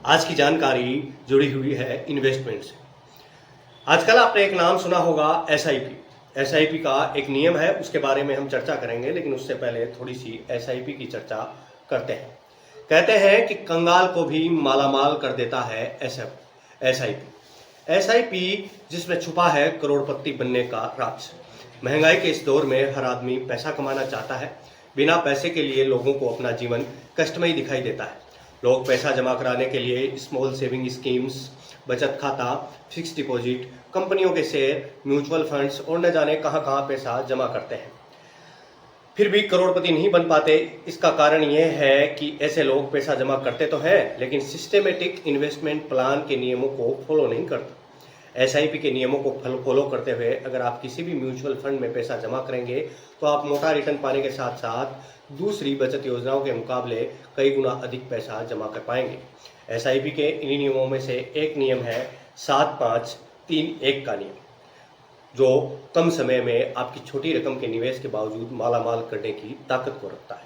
आज की जानकारी जुड़ी हुई है इन्वेस्टमेंट से। आजकल आपने एक नाम सुना होगा एसआईपी। एसआईपी का एक नियम है, उसके बारे में हम चर्चा करेंगे, लेकिन उससे पहले थोड़ी सी एसआईपी की चर्चा करते हैं। कहते हैं कि कंगाल को भी मालामाल कर देता है एसआईपी। एसआईपी जिसमें छुपा है करोड़पति बनने का राज। महंगाई के इस दौर में हर आदमी पैसा कमाना चाहता है। बिना पैसे के लिए लोगों को अपना जीवन कष्टमय दिखाई देता है। लोग पैसा जमा कराने के लिए स्मॉल सेविंग स्कीम्स, बचत खाता, फिक्स डिपॉजिट, कंपनियों के शेयर, म्यूचुअल फंड्स और न जाने कहां कहां पैसा जमा करते हैं, फिर भी करोड़पति नहीं बन पाते। इसका कारण यह है कि ऐसे लोग पैसा जमा करते तो हैं, लेकिन सिस्टेमेटिक इन्वेस्टमेंट प्लान के नियमों को फॉलो नहीं करते। एसआईपी के नियमों को फॉलो करते हुए अगर आप किसी भी म्यूचुअल फंड में पैसा जमा करेंगे तो आप मोटा रिटर्न पाने के साथ साथ दूसरी बचत योजनाओं के मुकाबले कई गुना अधिक पैसा जमा कर पाएंगे। एसआईपी के इन्हीं नियमों में से एक नियम है 7-5-3-1 का नियम, जो कम समय में आपकी छोटी रकम के निवेश के बावजूद मालामाल करने की ताकत को रखता है।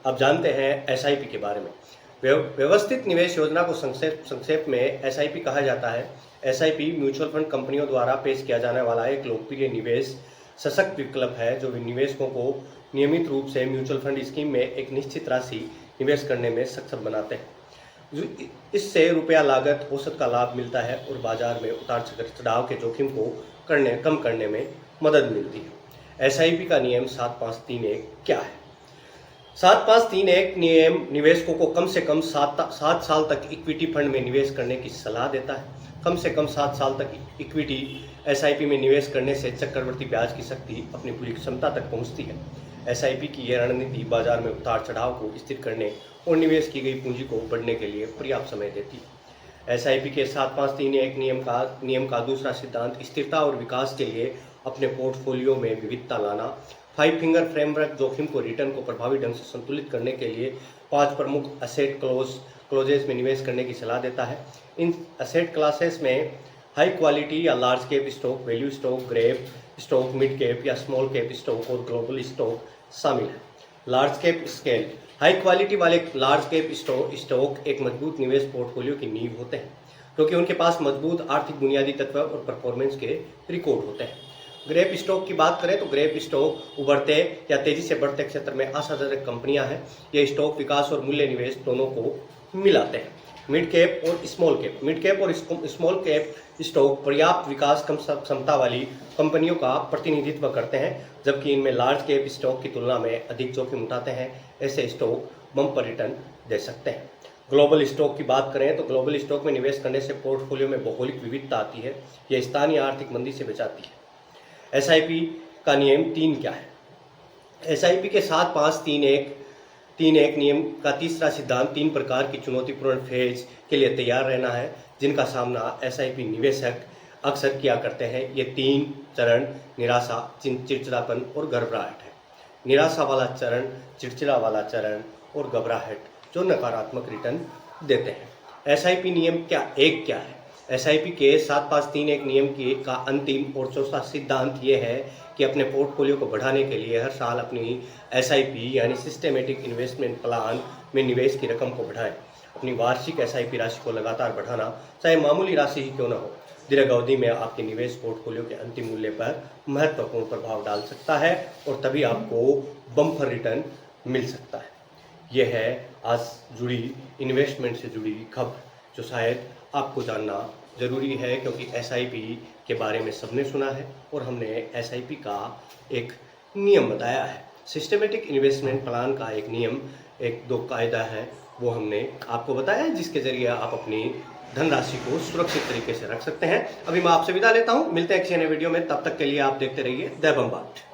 अब जानते हैं एसआईपी के बारे में। व्यवस्थित निवेश योजना को संक्षेप में एसआईपी कहा जाता है। एसआईपी म्यूचुअल फंड कंपनियों द्वारा पेश किया जाने वाला एक लोकप्रिय निवेश सशक्त विकल्प है, जो निवेशकों को नियमित रूप से म्यूचुअल फंड स्कीम में एक निश्चित राशि निवेश करने में सक्षम बनाते हैं। इससे रुपया लागत औसत का लाभ मिलता है और बाजार में उतार चढ़ाव के जोखिम को कम करने में मदद मिलती है। एसआईपी का नियम 7-5-3-1 क्या है? 7-5-3-1 नियम निवेशकों को कम से कम 7 साल तक इक्विटी फंड में निवेश करने की सलाह देता है। कम से कम 7 साल तक इक्विटी एसआईपी में निवेश करने से चक्रवर्ती ब्याज की शक्ति अपनी पूरी क्षमता तक पहुंचती है। एसआईपी की यह रणनीति बाजार में उतार चढ़ाव को स्थिर करने और निवेश की गई पूंजी को बढ़ने के लिए पर्याप्त समय देती है। एसआईपी के 7-5-3-1 नियम का दूसरा सिद्धांत स्थिरता और विकास के लिए अपने पोर्टफोलियो में विविधता लाना। 5 फिंगर फ्रेमवर्क जोखिम को रिटर्न को प्रभावी ढंग से संतुलित करने के लिए 5 प्रमुख एसेट क्लोजेस में निवेश करने की सलाह देता है। इन एसेट क्लासेस में हाई क्वालिटी या large cap stock, value stock, ग्रेप स्टॉक, मिड कैप या स्मॉल कैप स्टॉक और ग्लोबल स्टॉक शामिल है। Large cap scale high quality वाले लार्ज कैप स्टॉक एक मजबूत निवेश पोर्टफोलियो की नींव होते हैं, क्योंकि उनके पास मजबूत आर्थिक बुनियादी तत्व और परफॉर्मेंस के रिकॉर्ड होते हैं। ग्रेप स्टॉक की बात करें तो ग्रेप स्टॉक उभरते या तेजी से बढ़ते क्षेत्र में आशाजनक कंपनियां हैं। ये स्टॉक विकास और मूल्य निवेश दोनों को मिलाते हैं। मिड कैप और स्मॉल कैप स्टॉक पर्याप्त विकास कम क्षमता वाली कंपनियों का प्रतिनिधित्व करते हैं, जबकि इनमें लार्ज कैप स्टॉक की तुलना में अधिक जोखिम उठाते हैं। ऐसे स्टॉक बम्पर रिटर्न दे सकते हैं। ग्लोबल स्टॉक की बात करें तो ग्लोबल स्टॉक में निवेश करने से पोर्टफोलियो में भौगोलिक विविधता आती है। यह स्थानीय आर्थिक मंदी से बचाती है। एसआईपी का नियम 3 क्या है? एसआईपी के 7-5-3-1 नियम का तीसरा सिद्धांत 3 प्रकार की चुनौतीपूर्ण फेज के लिए तैयार रहना है, जिनका सामना एसआईपी निवेशक अक्सर किया करते हैं। ये 3 चरण निराशा, चिड़चिड़ापन और घबराहट है। निराशा वाला चरण, चिड़चिड़ा वाला चरण और घबराहट जो नकारात्मक रिटर्न देते हैं। एसआईपी नियम क्या है? एसआईपी के 7-5-3-1 नियम का अंतिम और चौथा सिद्धांत ये है कि अपने पोर्टफोलियो को बढ़ाने के लिए हर साल अपनी एसआईपी यानी सिस्टेमेटिक इन्वेस्टमेंट प्लान में निवेश की रकम को बढ़ाएं। अपनी वार्षिक एसआईपी राशि को लगातार बढ़ाना, चाहे मामूली राशि ही क्यों न हो, दीर्घ अवधि में आपके निवेश पोर्टफोलियो के अंतिम मूल्य पर महत्वपूर्ण प्रभाव डाल सकता है और तभी आपको बम्पर रिटर्न मिल सकता है। यह है आज जुड़ी इन्वेस्टमेंट से जुड़ी खबर, जो शायद आपको जानना जरूरी है, क्योंकि एसआईपी के बारे में सबने सुना है और हमने एसआईपी का एक नियम बताया है। सिस्टेमेटिक इन्वेस्टमेंट प्लान का एक नियम, 1-2 कायदा है, वो हमने आपको बताया है, जिसके जरिए आप अपनी धनराशि को सुरक्षित तरीके से रख सकते हैं। अभी मैं आपसे विदा लेता हूं, मिलते हैं किसी नए वीडियो में। तब तक के लिए आप देखते रहिए द बम्बार्ड।